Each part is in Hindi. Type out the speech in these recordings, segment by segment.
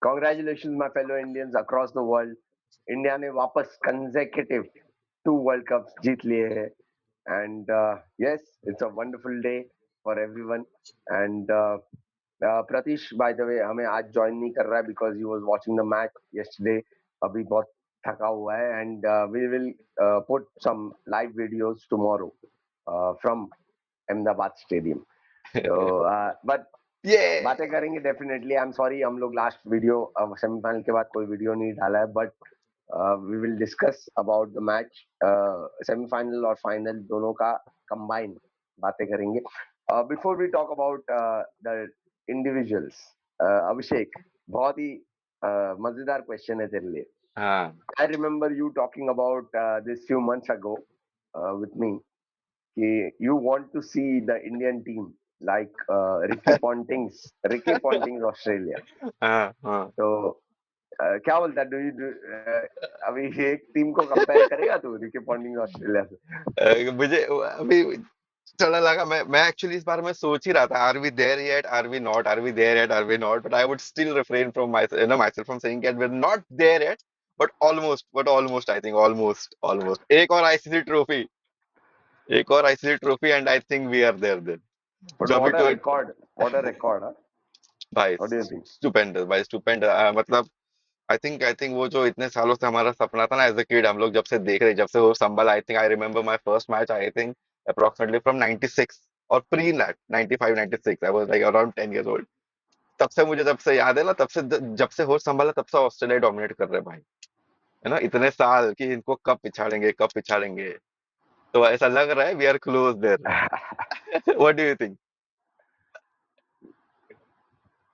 Congratulations, my fellow Indians across the world. India ने वापस consecutive 2 World Cups जीत लिए हैं. And yes, it's a wonderful day for everyone. And Pratish, by the way, हमें आज join नहीं कर रहा है because he was watching the match yesterday. अभी बहुत थका हुआ है. And we will put some live videos tomorrow from Ahmedabad Stadium. So, but ये बातें करेंगे डेफिनेटली. आई एम सॉरी, हम लोग लास्ट वीडियो सेमीफाइनल के बाद कोई वीडियो नहीं डाला है, but we will discuss about the match. Semifinal और फाइनल दोनों का कंबाइन बातें करेंगे. Before we talk about the individuals, Abhishek, बहुत ही मजेदार क्वेश्चन है तेरे लिए. हाँ I remember you talking about this few months ago with me कि you want to see the Indian team like Ricky Ponting's Australia. हाँ हाँ. तो क्या बोलता है? अभी एक टीम को कंपेयर करेगा तू रिकी पॉन्टिंग ऑस्ट्रेलिया से? मुझे अभी थोड़ा लगा, मैं एक्चुअली इस बारे में सोच ही रहा था, are we there yet, are we not, are we there yet, are we not, but I would still refrain from myself from saying that we are not there yet, but almost I think almost एक और ICC trophy and I think we are there then. But जो अभी व्हाट अ तो रिकॉर्ड, व्हाट अ रिकॉर्ड. भाई what do you think? Stupendous, भाई स्टुपेंडस. मतलब आई थिंक वो जो इतने सालों से हमारा सपना था ना एज अ किड, हम लोग जब से देख रहे, जब से वो संभल, I think I remember my first match, I think approximately from 96 और pre that 95 96, I was like around 10 years old. तब से मुझे, जब से याद है ना, जब से होश संभाला तब से ऑस्ट्रेलिया डोमिनेट कर रहे हैं भाई. है ना, इतने साल कि इनको कब पिछाड़ेंगे. तो ऐसा लग रहा है we are close there. What do you think?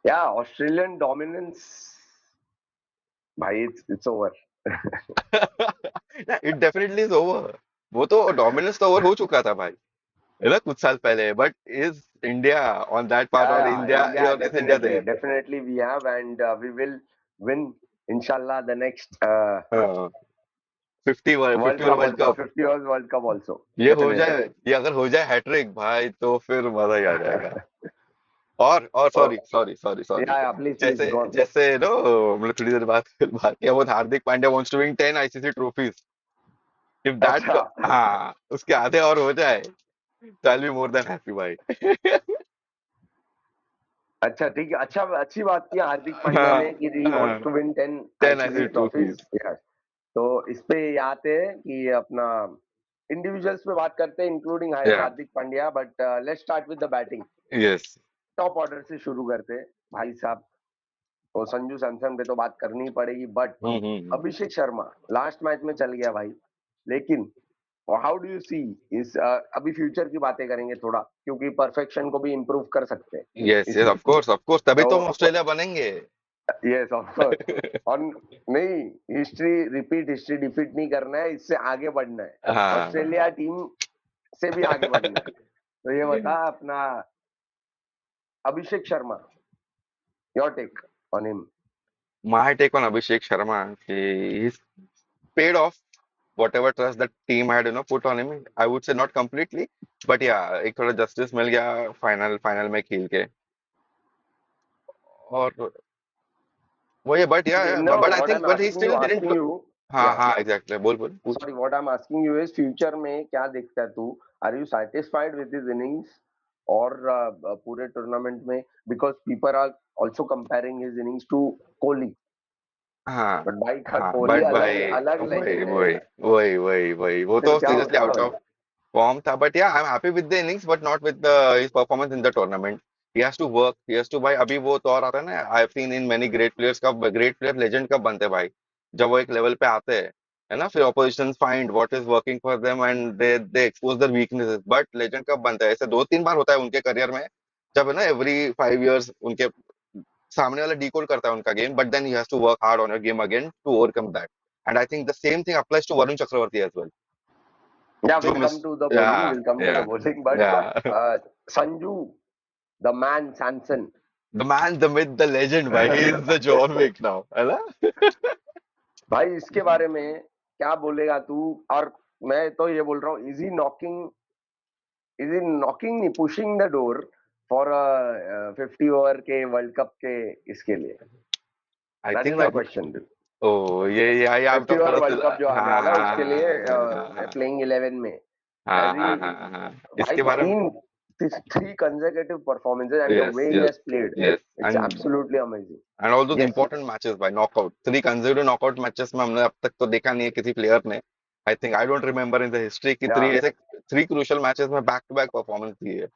या ऑस्ट्रेलियन डोमिनेंस, भाई it's over. It definitely is over. वो तो डोमिनेंस तो ओवर हो चुका था भाई, है ना, कुछ साल पहले. But is India on that part, और India, India, is India definitely, there? definitely we have, and we will win, inshallah, the next 50 World 50 Cup world also, cup. 50 years World Cup also, ये हो definitely. जाए, ये अगर हो जाए हैट्रिक भाई, तो फिर मजा ही आ जाएगा. और Oh, सॉरी, yeah, please जैसे go on. जैसे नो, हम लोग थोड़ी देर बात किया, वो Hardik Pandya wants to win 10 ICC trophies. If that, अच्छा, हाँ, उसके आधे और हो जाए तो I will be more than happy भाई. अच्छा, ठीक है. अच्छा, अच्छी बात की हार्दिक पांड्या हाँ ने कि ही हाँ, wants to win 10 10 ICC ICC trophies. Trophies. Yes. तो इस पे ये आते हैं कि अपना इंडिविजुअल्स पे बात करते हैं, इंक्लूडिंग या Hardik Pandya. But let's start with the batting. Yes. Top order से शुरू करते हैं भाई साहब. तो संजू सैमसन पे तो बात करनी ही पड़ेगी, but Abhishek Sharma last match में चल गया भाई. लेकिन हाउ डू यू सी इस अभी फ्यूचर की बातें करेंगे थोड़ा, क्योंकि परफेक्शन को भी इम्प्रूव कर सकते हैं यस यस, इसमें. ऑफ कोर्स, तभी तो हम तो ऑस्ट्रेलिया बनेंगे. Yes, of course. और नहीं, हिस्ट्री डिफीट नहीं करना है, इससे आगे बढ़ना है. हाँ. ऑस्ट्रेलिया टीम से भी आगे बढ़ना है. तो ये बता अपना Abhishek Sharma, your take on him. My take on Abhishek Sharma, he's paid off whatever trust that team had, put on him. I would say not completely, but yeah, एक थोड़ा justice मिल गया फाइनल में खेल के. और वो ये, but yeah No, but I what think I'm but he asking still you, didn't. हाँ yeah, हाँ, एग्जैक्टली, बोल पूछ. sorry, what I'm asking you is future में क्या देखता है तू? Are you satisfied with his innings और पूरे टूर्नामेंट में? Because people are also comparing his innings to Kohli. हाँ बट भाई का हाँ, कोहली बट अलग भाई अलग वही लेजेंड है वही यार. वही वो फिर तो क्या सीरियसली होता है आउट भाई? ऑफ फॉर्म था. But yeah, I am happy with the innings, but not with his performance in the tournament. He has to work, he has to, भाई अभी वो तो और आता है ना, I have seen in many great players, कब ग्रेट प्लेयर लेजेंड कब बनते हैं भाई, जब वो एक लेवल पे आते हैं, है ना, फिर opposition find what is working for them and they expose their weaknesses. But legend कब बनता है? ऐसे दो तीन बार होता है उनके करियर में, जब है ना एवरी 5 इयर्स उनके सामने वाला डिकोड करता है उनका game, but then he has to work hard on your game again to overcome that. And I think the same thing applies to Varun Chakravarthy as well. Yeah जो miss, yeah will come to the yeah bowling. But yeah Sanju the man Samson, the man, the myth, the legend, भाई, he is the John Wick now, है ना? भाई इसके बारे में क्या बोलेगा तू? और मैं तो ये बोल रहा हूँ, इज ही नॉकिंग नहीं, pushing the door for 50 over के वर्ल्ड कप के इसके लिए? I that think is my question. ओ ये आप 50 तो ओवर थोड़ा वर्ल्ड कप जो हाँ आने वाला है उसके लिए हाँ प्लेइंग 11 में हाँ एज हाँ ही, हाँ हाँ हाँ। भाई इसके बारे में तीन three consecutive performances and the yes way he yes has played, yes it's and absolutely amazing. And all those yes. Important matches by knockout 3 consecutive knockout matches में हमने अब तक तो देखा नहीं है किसी प्लेयर ने। आई think I don't remember in the history की या 3 ऐसे 3 क्रूशियल मैचेस में बैक टू बैक परफॉर्मेंस दी है।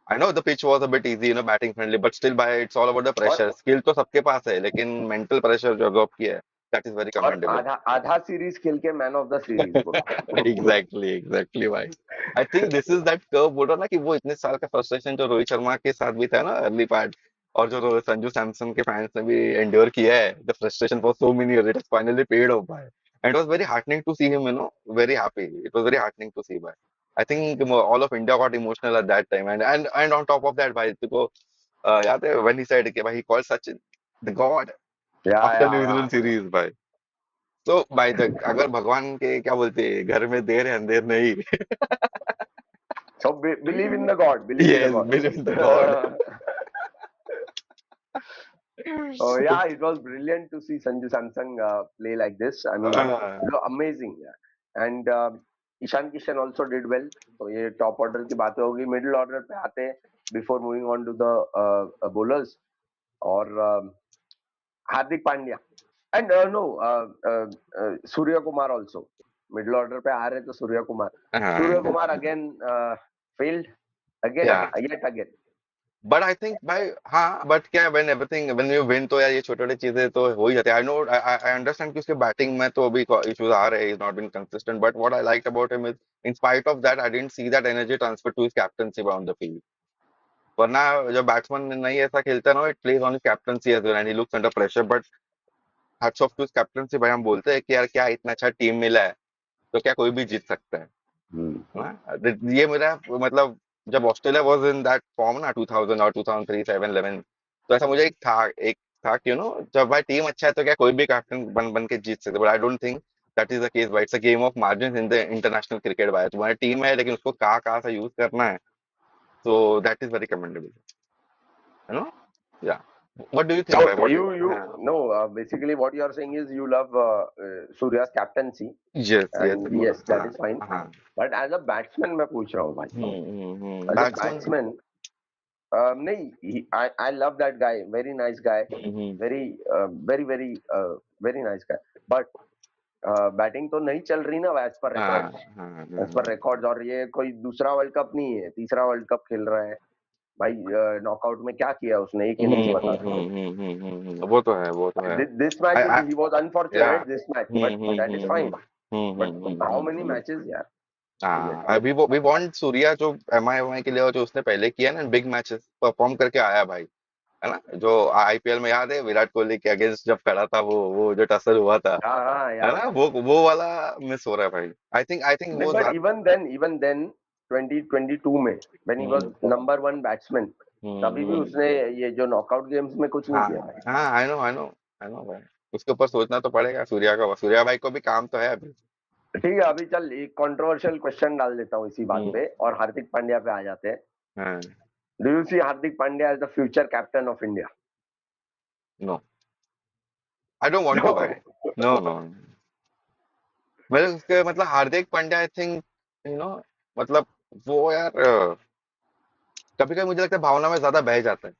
I know the pitch was a bit easy, batting friendly, but still by it's all about the और pressure. Skill तो सबके पास है, लेकिन mental pressure जो absorb किया है, that is very और commendable. आधा आधा सीरीज खेल के मैन ऑफ द सीरीज बोलो। एग्जैक्टली एग्जैक्टली भाई। I think this is that curve बोल रहा ना कि वो इतने साल का फ्रस्ट्रेशन जो रोहित शर्मा के साथ भी था ना अर्ली पार्ट, और जो संजू सैमसन के फैंस ने भी एंड्योर किया है the frustration for so many years, it has finally paid off भाई। And it was very heartening to see him, very happy, it was very heartening to see भाई। I think all of India got emotional at that time, and on top of that भाई देखो याद है व्हेन ही सेड कि भाई he called Sachin the god after या न्यूजीलैंड सीरीज भाई। तो भाई तक अगर भगवान के क्या बोलते हैं घर में देर है अंधेर नहीं। So believe in the God, believe in the Yes, believe in the God. God. Oh yeah, it was brilliant to see Sanju Samson play like this. I mean, हाँ amazing. Yeah. And Ishan Kishan also did well. तो ये टॉप ऑर्डर की बातें होगी, मिडिल ऑर्डर पे आते हैं before moving on to the bowlers. और Hardik Pandya and no Surya Kumar also middle order पे आ रहे, तो सूर्य हाँ कुमार अगेन फेल्ड अगेन या yet again. But I think भाई हाँ बट क्या when everything when you win तो यार ये छोटे छोटे चीजें तो हो ही जाती है। आई नो आई अंडरस्टैंड कि उसके बैटिंग में तो अभी इश्यूज आ रहे हैं, is not been consistent, but what I like about him is in spite of that I didn't see that energy transfer to his captaincy on the field. वरना जब बैट्समैन नहीं ऐसा खेलता है ना, it plays on his captaincy as well and he looks under pressure, but hats off to his captaincy भाई। हम बोलते हैं कि यार क्या इतना अच्छा टीम मिला है तो क्या कोई भी जीत सकता है ना। ये मेरा मतलब जब Australia was in that form ना 2000 और 2003 7 11, तो ऐसा मुझे एक था कि जब भाई टीम अच्छा है तो क्या कोई भी कैप्टन बन बन के जीत सकते, but I don't think that is the case भाई। It's a game of margin in the international cricket भाई। तुम्हारी टीम है लेकिन उसको कहाँ कहाँ से यूज करना है, तो that is very commendable, you know. या what do you think So भाई, व्हाट you हाँ no basically what you are saying is you love Surya's captaincy, yes yes and yes, that हाँ is fine. हाँ But as a batsman मैं पूछ रहा हूँ भाई, as a बैट्समैन batsman, नहीं, I love that guy, very nice guy, very very very nice guy. But batting तो नहीं चल रही ना एज पर हाँ रिकॉर्ड्स, हाँ एज पर रिकॉर्ड्स। और ये कोई दूसरा वर्ल्ड कप नहीं है, तीसरा वर्ल्ड कप खेल रहा है भाई। नॉकआउट में क्या किया उसने, एक इनिंग्स बता सकते वो तो है वो तो है। हो। This match I, he was या unfortunate this match, but that is fine. But how many matches यार, हाँ सीरियसली। अभी वो वी वांट सूर्या जो एमआई के लिए और जो उसने पहले किया ना बिग मैचेस परफॉर्म करके आया भाई, है ना। जो आईपीएल में याद है विराट कोहली के अगेंस्ट जब खड़ा था वो जो टसल हुआ था, हाँ हाँ है याद ना, है। वो वाला मिस हो रहा है भाई। आई थिंक नहीं वो बट इवन देन 2022 में when he was hmm number one batsman, तभी भी हम्म। उसने ये जो नॉकआउट गेम्स में कुछ नहीं हाँ किया भाई। हाँ आई नो भाई। उसके ऊपर सोचना तो पड़ेगा, सूर्या भाई को भी काम तो है अभी। ठीक है, अभी चल एक कंट्रोवर्शियल क्वेश्चन डाल देता हूँ इसी बात हम्म पे, और हार्दिक पांड्या पे आ जाते हैं। हाँ do you see Hardik Pandya as the future captain of India? No I don't want to भाई। नो नो मेरे उसके मतलब हार्दिक पांड्या आई थिंक मतलब वो यार कभी कभी मुझे लगता है भावना में ज्यादा बह जाता है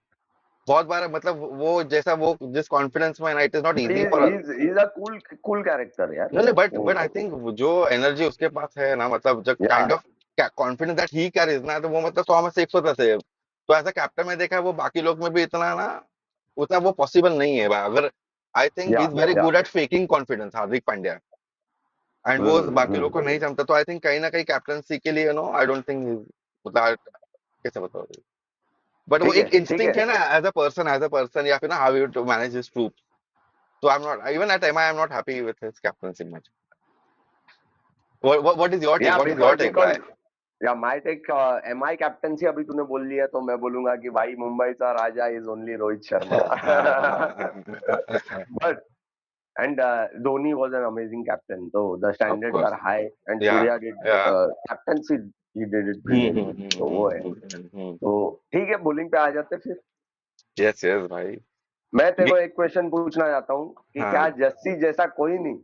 बहुत बार, मतलब वो जैसा वो जिस कॉन्फिडेंस में ना it is not but easy for. Is a cool cool character यार। नहीं बट आई थिंक जो एनर्जी उसके पास है ना, मतलब जो या kind of confidence that he carries ना, तो वो मतलब 100 में से 110 है। तो एज अ कैप्टन में देखा है वो बाकी लोग में भी इतना ना उतना वो पॉसिबल नहीं है भाई। अगर आई थिंक ही या इज वेरी या good at faking confidence Hardik Pandya, and वो बाकी लोग को हम्म। नहीं जमता। तो आई थिंक कहीं ना कहीं कैप्टनसी के लिए आई डोंट थिंक मतलब कैसे बताओ, बट वो ठीक है एक ठीक है। इंस्टिंक्ट है ना एज अ पर्सन या फिर ना how you to manage his troop. So I'm not even at MI. I'm not happy with his captaincy much. What is your take? या What is your because take, because भाई? या माय टेक, एमआई कैप्टनसी अभी तूने बोल लिया तो मैं बोलूंगा कि भाई मुंबई का राजा is only Rohit Sharma. But and Dhoni was an amazing captain. So the Of standards course. are high, and Yeah. Surya did Yeah. captaincy. He did it brilliantly. तो वो है। Hmm. तो ठीक है, bowling पे आ जाते फिर। Yes, yes, भाई. मैं तेरे ये को एक क्वेश्चन पूछना चाहता हूँ कि क्या हाँ, जस्सी जैसा कोई नहीं?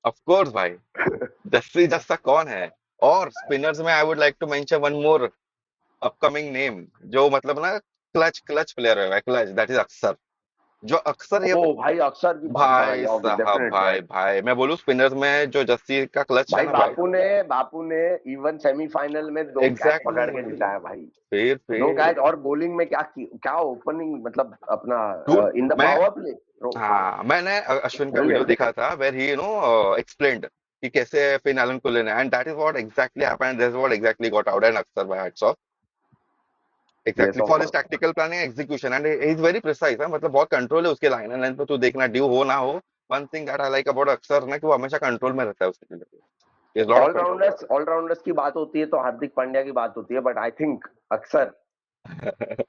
ऑफ कोर्स भाई, जस्सी जस्सा कौन है? और स्पिनर्स में I would like to mention one more upcoming name, जो मतलब ना क्लच क्लच प्लेयर है भाई, क्लच, दैट इज अक्सर। जो अक्सर ये ओ भाई, अक्षर की बात, हाँ, भाई या साहब, डेफिनेट भाई राइट। भाई मैं बोलूं स्पिनर्स में जो जस्सी का क्लच है भाई ना भाई। बापू ने इवन सेमीफाइनल में 2 कैच पकड़ के एग्जैक्टली, जिताया भाई। 2 फिर कैच, और बॉलिंग में क्या ओपनिंग, मतलब अपना डूड, इन द मैं पावर प्ले ब्रो, हाँ मैंने अश्विन का वीडियो ब्रिलियंट। देखा था वेर ही एक्सप्लेन्ड कि कैसे फिन एलन को लेना है, and that is what exactly happened, that's what exactly got out, and अक्सर भाई hats off yes exactly of for his course. Tactical planning execution, and he is very precise है, मतलब बहुत कंट्रोल है उसके लाइन एंड लेंथ पे, तू देखना ड्यू हो ना हो, one thing that I like about अक्सर ना कि वो हमेशा कंट्रोल में रहता है उसके लिए, ही लॉट ऑफ ऑलराउंडर्स की बात होती है तो हार्दिक पांड्या की बात होती है, बट आई थिंक अक्सर, कंट्रोल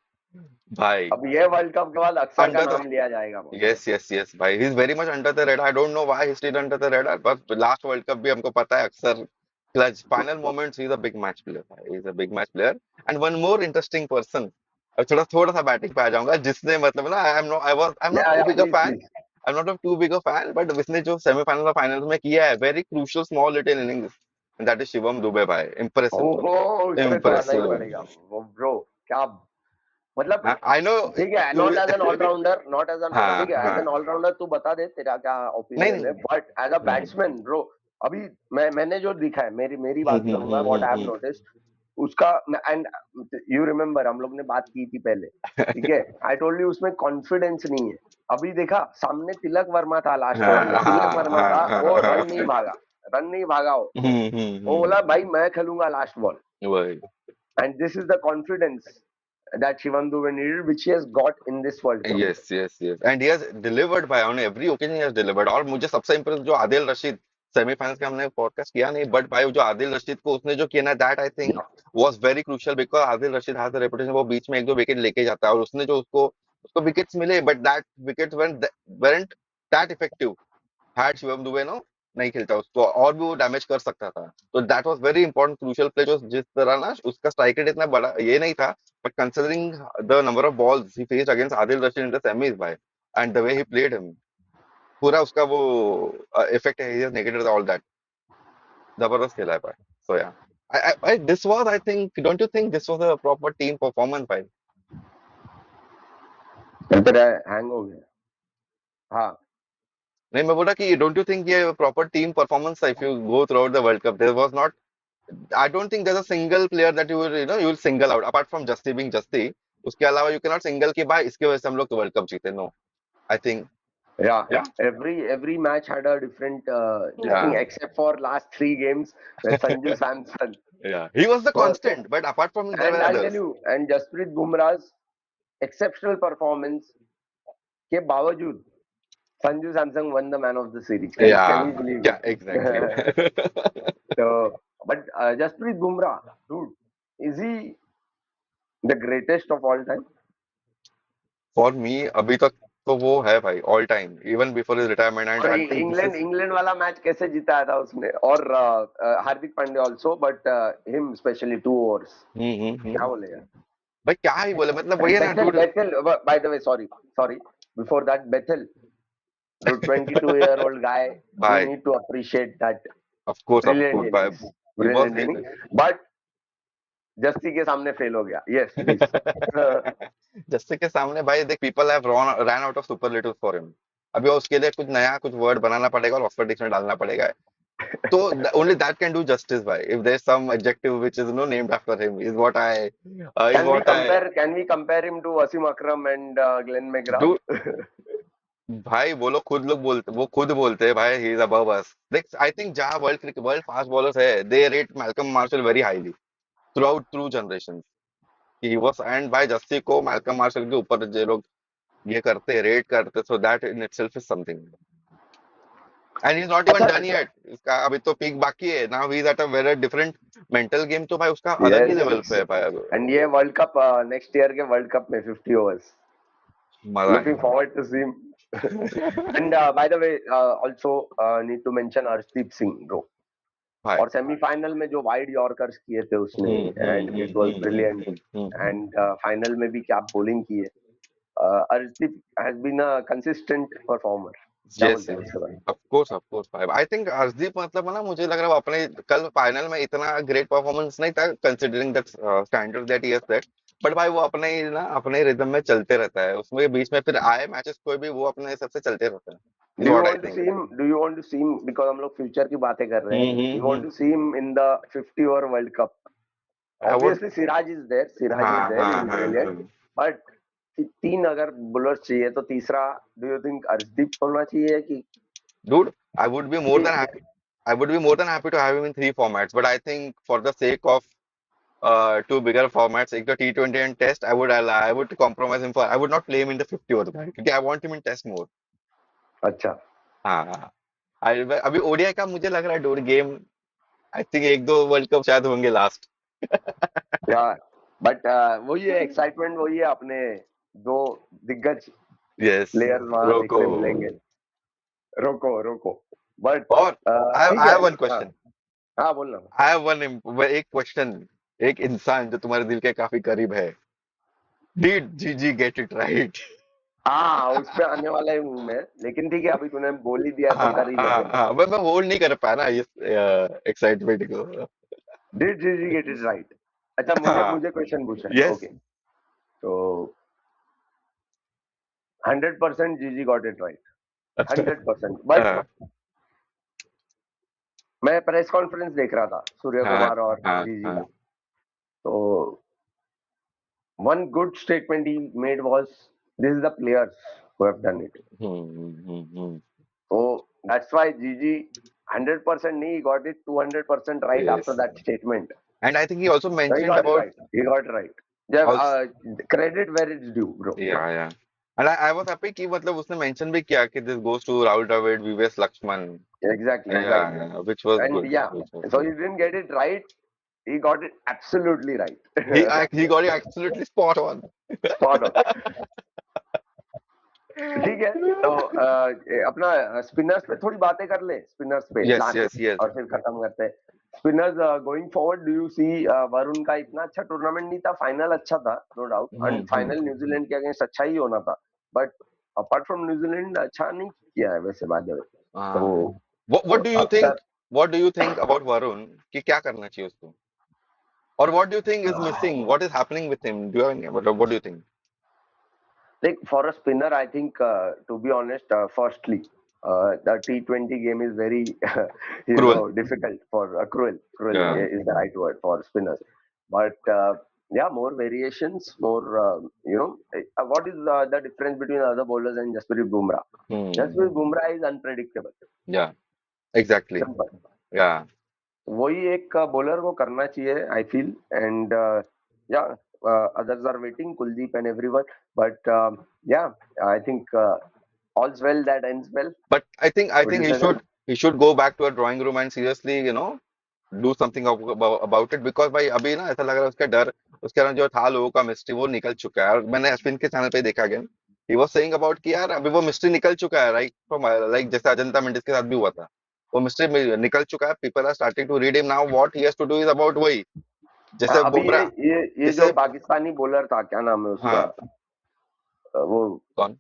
भाई। अब ये वर्ल्ड कप के बाद अक्सर का अंडर द नाम लिया जाएगा बहुत। यस यस यस भाई, he is very much under the radar, I don't know why he still under the radar, but last world cup भी हमको पता है अक्सर clutch final moments, he is a big match player भाई, he is a big match player. And one more interesting person, अब थोड़ा थोड़ा सा बैटिंग पे आ जाऊंगा, जिसने मतलब ना I am not yeah too big a please fan, please. I am not too big a fan, but इसने जो सेमीफाइनल और फाइनल में किया है very crucial small little innings, and that is Shivam Dube भाई, इम्प्रेसिव, ओहो, उस पे तो आना ही इम्प्रेसिव। पड़ेगा वो ब्रो, क्या मतलब। आई नो ठीक है, to not as an all-rounder, not as an, हाँ ठीक है, एज हाँ, एन ऑलराउंडर तू बता दे तेरा क्या नहीं ओपिनियन है, नहीं, but as a batsman bro, अभी मैंने जो दिखा है, मेरी मेरी बात करूंगा, what I have hmm. Notice उसका। एंड यू रिमेम्बर हम लोग ने बात की थी पहले, ठीक है, आई टोल्ड यू उसमें कॉन्फिडेंस नहीं है। अभी देखा, सामने तिलक वर्मा था लास्ट ओवर में, हाँ तिलक हाँ वर्मा था, हाँ हाँ वो हाँ, रन नहीं भागा वो बोला भाई मैं खेलूंगा लास्ट बॉल। वही, and this is the confidence that Shivam Dube needed, which he has got in this World Cup. Yes yes yes, and he has delivered भाई on every occasion, he has delivered. और मुझे सबसे इंप्रेस जो आदिल रशीद, सेमीफाइनल्स का हमने पॉडकास्ट किया नहीं, बट भाई जो आदिल रशीद को उसने जो किया ना, that I think Yeah. Was very crucial, because Adil Rashid has the reputation, वो बीच में एक दो विकेट लेके जाता है, और उसने जो उसको उसको विकेट्स मिले, but that wickets weren't that effective, had Shivam Dube no नहीं खेलता उसको, और भी वो डैमेज कर सकता था। तो that was very important crucial play, जो जिस तरह ना उसका स्ट्राइक रेट इतना बड़ा ये नहीं था, but considering the number of balls he faced against Adil Rashid in the semis भाई, and the way he played him, पूरा उसका वो इफेक्ट है, he has negated all that, जबरदस्त खेला है भाई। सो या I this was, I think, don't you think this was a proper team performance भाई? तेरा हैंग हो गया। हाँ। नहीं मैं बोल रहा कि don't you think ये proper team performance है? If you go throughout the World Cup, there was not, I don't think there's a single player that you will single out apart from Justy being Justy. उसके अलावा you cannot single कि भाई इसके वजह से हम लोग वर्ल्ड कप जीते, नो, आई थिंक, Yeah, या every match had a different this या thing, except for last 3 games where Sanju Samson या he was the was, constant, but apart from him there and were I'll tell others. you, and Jasprit Bumrah's exceptional performance के बावजूद Sanju Samson won the man of the series. Can Yeah, you believe yeah, exactly. it? So, but Jasprit Bumrah, dude, is he the greatest of all time? For me अभी तक तो वो है भाई, all time, even before his retirement, and और I think this England is England वाला मैच कैसे जिताया था उसने, और Hardik Pandya also, but him specially 2 overs, क्या बोलेगा। भाई क्या ही बोले, मतलब वही And है ना Bethel, dude. Bethel, by the way, sorry. Before that, Bethel, the 22-year-old guy, we भाई need to appreciate that of brilliant course भाई, innings, he was brilliant inning. But Jassi के सामने फेल हो गया। Yes, please. जस्से के सामने भाई देख, people have run out of superlatives for him, अभी उसके लिए कुछ नया कुछ वर्ड बनाना पड़ेगा और ऑक्सफोर्ड डिक्शनरी डालना पड़ेगा, तो only that can do justice भाई, if there is some adjective which is no named after him, Can we compare him to Wasim Akram and Glenn McGrath? Do भाई वो लोग खुद लोग बोलते, वो खुद बोलते हैं भाई ही इज अबव अस, देख आई थिंक जहां वर्ल्ड फास्ट बॉलर्स है, they rate Malcolm Marshall very highly through generation, he was, and भाई जस्सी को मैल्कम मार्शल के ऊपर जो लोग ये करते रेट करते, so that in itself is something, and he is not even अच्छा, डन येट, इसका अभी तो पीक बाकी है, now he is at a very different mental game, तो भाई उसका अलग ही yes, लेवल पे है भाई अब, and ये वर्ल्ड कप नेक्स्ट ईयर के वर्ल्ड कप में 50 ओवर्स, मजा looking forward to see him. है And by the way, also need to mention Arshdeep Singh, bro. भाई। और सेमीफाइनल में जो वाइड यॉर्कर्स किए थे उसने, and it was brilliant. And final में भी क्या बॉलिंग की है। Arshdeep has been a consistent performer. क्या यस बोलते हैं यस, उसके बारे ऑफ कोर्स भाई। आई थिंक अर्शदीप मतलब है ना, मुझे लग रहा है वो अपने कल फाइनल में इतना ग्रेट परफॉर्मेंस नहीं था considering that standard that he has set, but भाई वो अपने ही ना अपने रिदम में चलते रहता है, उसमें बीच में फिर आए मैचेस कोई भी वो अपने हिसाब से चलते रहता है। में? Is do you what I want to think. See him, do you want to see him, because हम लोग फ्यूचर की बातें कर रहे हैं, you want hmm. To see him in the 50 over world cup? I would. Obviously Siraj हाँ इज देयर, हाँ इज हाँ ब्रिलियंट, हाँ। बट तीन अगर बॉलर चाहिए तो तीसरा डू यू थिंक अर्शदीप होना चाहिए कि Dude, I would be more than happy. I would be more than happy to have him in three formats, but I think for the sake of two bigger formats, like the T20 and Test, I would compromise him for. I would not play him in the 50 over guy क्योंकि I want him in Test more. अच्छा? हाँ, अभी ओडीआई का मुझे लग रहा है डोर गेम, आई थिंक एक दो वर्ल्ड कप शायद होंगे लास्ट। या बट वही है एक्साइटमेंट, वही है अपने दो दिग्गज यस, प्लेयर्स वहां रोको। देखने मिलेंगे। रोको रोको, बट और ठीक आई है। हैव वन हाँ क्वेश्चन। हाँ, बोलना। आई हैव एक क्वेश्चन। एक इंसान जो तुम्हारे दिल के काफी करीब है, डिड जीजी गेट इट राइट? हाँ, उस पे आने वाला ही हूँ मैं, लेकिन ठीक है, अभी तूने बोल ही दिया तो हाँ कर ही हाँ लेते हैं। हाँ, मैं होल्ड नहीं कर पा रहा इस एक्साइटमेंट को। डिड जीजी गेट इट राइट? अच्छा, मुझे हाँ। मुझे क्वेश्चन पूछा है, यस। ओके। तो 100% जीजी गॉट इट राइट, 100%, बट हाँ मैं प्रेस कॉन्फ्रेंस देख रहा था सूर्य हाँ कुमार और हाँ जीजी का। हाँ। तो one good statement he made was, this is the players who have done it. Hmm. So that's why Gigi 100% नहीं, he got it 200% right after yes, that statement. And I think he also So he mentioned got it about right. He got it right. जब also. credit where it's due, bro. Yeah and I was happy कि मतलब उसने मेंशन भी किया कि this goes to Rahul Dravid, VVS Laxman. Exactly, exactly. Yeah which was And good, yeah, which was so good. he didn't get it right. He got it absolutely right. He got it absolutely spot on. Spot on. ठीक है। तो अपना स्पिनर्स पे थोड़ी बातें कर ले, स्पिनर्स पे यस लास्ट, यस यस। और फिर खत्म करते हैं। Spinners going forward, do you see, Varun का इतना अच्छा टूर्नामेंट नहीं था, फाइनल अच्छा था no doubt, and hmm. Final New Zealand के अगेंस्ट अच्छा ही होना था, बट अपार्ट फ्रॉम न्यूजीलैंड अच्छा नहीं किया है वैसे बात है। तो व्हाट डू यू अक्सर think, what do you think about Varun कि क्या करना चाहिए उसको, और what do you think is missing, what is happening with him, do you have any, what do you think? like for a spinner, I think to be honest, firstly, the T20 game is very Cruel. difficult for cruel Yeah. is the right word for spinners. But yeah, more variations, more what is the difference between other bowlers and Jasprit Bumrah? Hmm. Jasprit Bumrah is unpredictable. Yeah. Exactly. Simple. Yeah. वही एक बॉलर को करना चाहिए, आई फील, एंड या others are waiting, Kuldeep and everyone, but yeah, I think all's well that ends well. But I Would think you say that? he should go back to a drawing room and seriously, do something about it, because भाई अभी ना ऐसा लग रहा है उसका डर, उसके अंदर जो था लोगों का मिस्ट्री वो निकल चुका है, और मैंने अश्विन के चैनल पे देखा again, he was saying about कि यार अभी वो मिस्ट्री निकल चुका है, राइट फ्रॉम लाइक जैसे अजंता मेंडिस के साथ भी हुआ था, वो मिस्ट्री निकल चुका है, people are starting to read him now, what he has to do is about वही, जैसे अभी बुमराह, ये जो जैसे पाकिस्तानी बॉलर था, क्या नाम है उसका, हाँ वो कौन,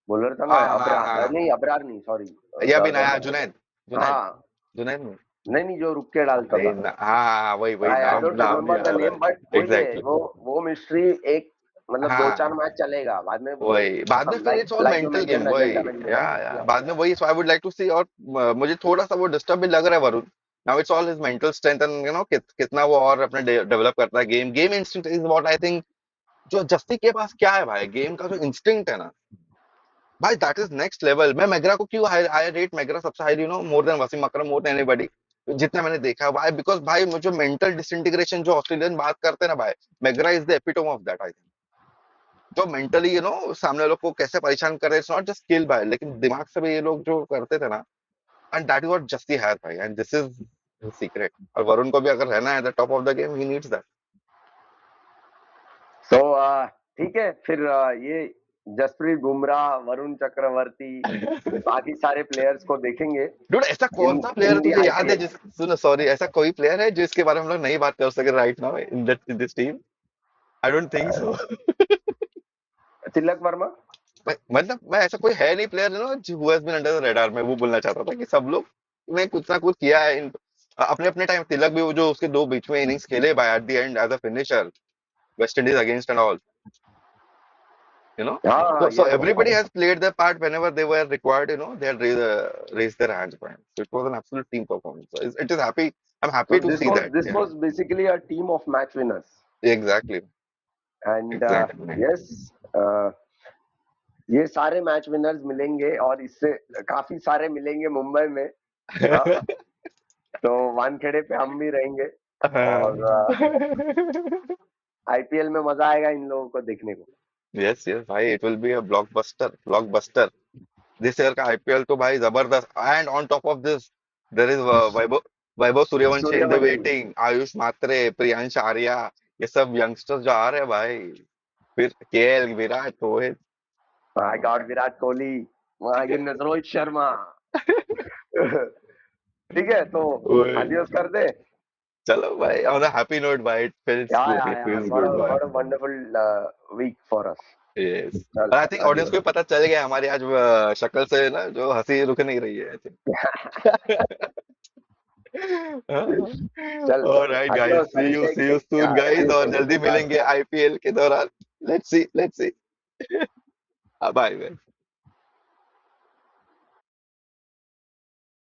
बॉलर था ना, हाँ हाँ अबरार, हाँ, नहीं अबरार नहीं, सॉरी, या द भी नया अदर। जुनैद, जुनैद, हाँ, जुनैद नहीं, नहीं नहीं, जो रुक के डालता भाई था। हाँ वही वही, आई नाम डोंट नाम नहीं रिमेम्बर द याद है। नेम, बट वही है, एग्जैक्टली। वो मिस्ट्री एक, मतलब दो चार हाँ मैच चलेगा, बाद में वो वही, बाद में खत्म, फिर like it's all like you mental game mention वही। अजंता मेंडिस, राइट? या बाद में वही, सो आई वुड लाइक टू सी, और मुझे थोड़ा सा वो डिस्टर्ब भी लग रहा है Varun, now it's all his mental strength and कितना वो और अपने डेवलप करता है game, game instinct is what I think, जो जस्सी के पास क्या है भाई, गेम का जो इंस्टिंक्ट है ना भाई, दैट इज नेक्स्ट लेवल। मैं मेगरा को क्यों हाई रेट मेगरा सबसे हाई, मोर देन वसीम अकरम, मोर देन एनीबॉडी, जितना मैंने देखा है भाई, बिकॉज भाई मुझे मेंटल डिसइंटीग्रेशन जो ऑस्ट्रेलियन बात करते हैं ना भाई, McGrath is the epitome of that I think, जो मेंटली सामने लोग को कैसे परेशान कर रहे हैं, इट्स नॉट जस्ट स्किल भाई, लेकिन दिमाग से भी ये लोग जो करते थे ना, and that is what Jassi has भाई, एंड दिस इज सीक्रेट, और वरुण को भी अगर रहना है the top of the game, he needs that. So ठीक है फिर, ये जसप्रीत बुमराह, वरुण चक्रवर्ती, बाकी सारे प्लेयर्स को देखेंगे डूड, ऐसा कौन इन सा प्लेयर इन है दी तुझे याद है आईपीएल। जिस, सुनो सॉरी, ऐसा कोई प्लेयर है जो इसके बारे में हम लोग नहीं बात कर सके right now in this team? I don't think so. Tilak Varma. मतलब मैं ऐसा कोई है नहीं player no who has been under the radar, मैं वो बोलना चाहता था कि सब लोग ने कुछ ना कुछ किया है अपने अपने टाइम। तिलक भी वो जो उसके दो बीच में इनिंग्स खेले by at the end as a finisher, West Indies against and all, you know. हाँ So ये तो everybody has played their part whenever they were required, you know, they had raised their hands for him. So it was an absolute team performance. So it is happy. I'm so happy to see that. this Yeah, was basically a team of match winners exactly, and exactly. yes ये सारे मैच विनर्स मिलेंगे और इससे काफी सारे मिलेंगे मुंबई में। हाँ, तो वानखेड़े पे हम भी रहेंगे और आईपीएल में मजा आएगा इन लोगों को देखने को। Yes, yes, भाई, it will be a blockbuster, blockbuster. This year का आईपीएल तो भाई जबरदस्त, and on top of this there is Vaibhav Suryavanshi in the Suryavanshi, waiting, Ayush मात्रे, प्रियांश आर्या, ये सब यंगस्टर्स जो आ रहे हैं भाई, फिर KL, Virat, Rohit. My God, Virat Kohli, my goodness, Rohit Sharma. ठीक है, तो ओए, आदियोस कर दे। चलो भाई, on a happy note भाई, it या feels good भाई। What a wonderful week for us. Yes, चल और आई थिंक ऑडियंस को आदियोस। भी पता चल गया हमारी आज शक्ल से ना, जो हंसी रुक नहीं रही है आई थिंक। चल alright guys, adios, see you soon see guys, you और सून, जल्दी बाय मिलेंगे आईपीएल के दौरान। Let's see, let's see. Bye.